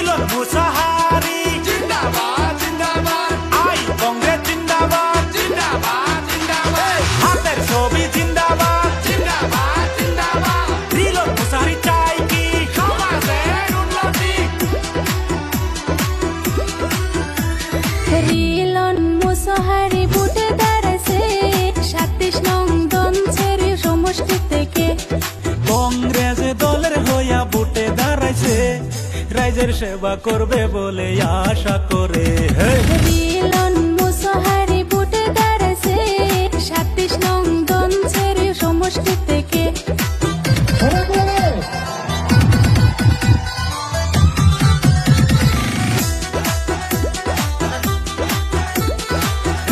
রিলন মুসাহারি জিন্দাবাদ জিন্দাবাদ আই কংগ্রেস জিন্দাবাদ জিন্দাবাদ জিন্দাবাদ হাতের ছবি জিন্দাবাদ জিন্দাবাদ জিন্দাবাদ রিলন মুসাহারি চাই কি সমাজের উন্নতি রিলন মুসাহারি বুটে দাঁড়াছে ৩৭ নং দঞ্চের সমষ্টি থেকে কংগ্রেস দলের হইয়া বুটে দাঁড়াইছে রাইজের সেবা করবে বলে আশা করে রিলন মুসাহারি বুটে দাঁড়াছে ৩৭ নং দঞ্চের সমষ্টি থেকে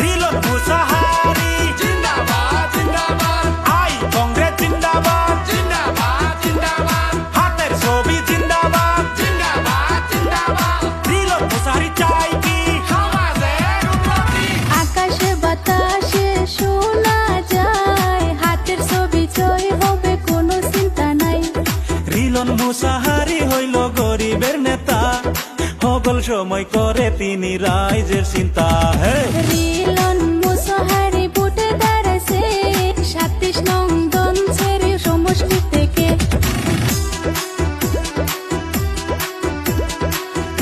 রিলন মুসাহারি জিন্দাবাদ জিন্দাবাদ আই কংগ্রেস জিন্দাবাদ জিন্দাবাদ জিন্দাবাদ হাতের ছবি জিন্দাবাদ জিন্দাবাদ জিন্দাবাদ রিলন মুসাহারি চাই কি সমাজের উন্নতি আকাশে বাতাসে শোনা যায় হাতের ছবি জয় হবে কোনো চিন্তা নাই রিলন মুসাহারি হইল গরিবের নেতা সকল সময় করে তিনি রাইজের চিন্তা রিলন মুসাহারি বুটে দাঁড়াছে ৩৭ নং দঞ্চের সমষ্টি থেকে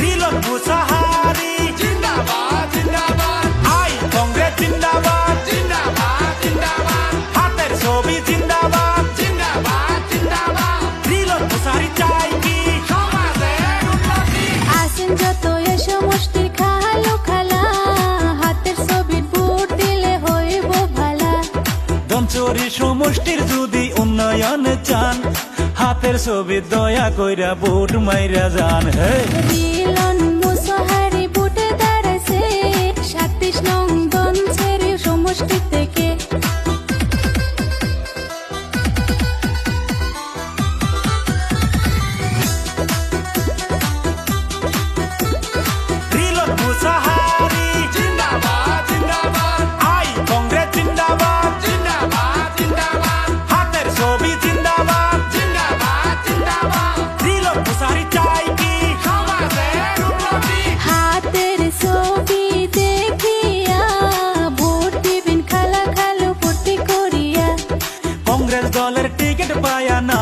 রিলন মুসাহারি জিন্দাবাদ জিন্দাবাদ আই কংগ্রেস জিন্দাবাদ জিন্দাবাদ জিন্দাবাদ হাতের ছবি জিন্দাবাদ জিন্দাবাদ জিন্দাবাদ রিলন মুসাহারি চাই কি সমাজের উন্নতি আসেন যত এ সমষ্টির খালো খালা হাতের ছবির বুট দিলে হইব ভালা দঞ্চরি সমষ্টির যদি উন্নয়ন চান হাতের ছবি দয়া কইরা বুট মাইরা যান রিলন মুসাহারি বুটে দাঁড়াছে ৩৭ নং দঞ্চের সমষ্টি থেকে রিলন মুসাহারি জিন্দাবাদ জিন্দাবাদ আই কংগ্রেস জিন্দাবাদ জিন্দাবাদ জিন্দাবাদ হাতের ছবি জিন্দাবাদ জিন্দাবাদ জিন্দাবাদ রিলন মুসাহারি চাই কি সমাজের উন্নতি হাতের ছবি দেখিয়া ভোট দিবেন খালা খালো ভর্তি করিয়া কংগ্রেস দলের টিকিট পায়া না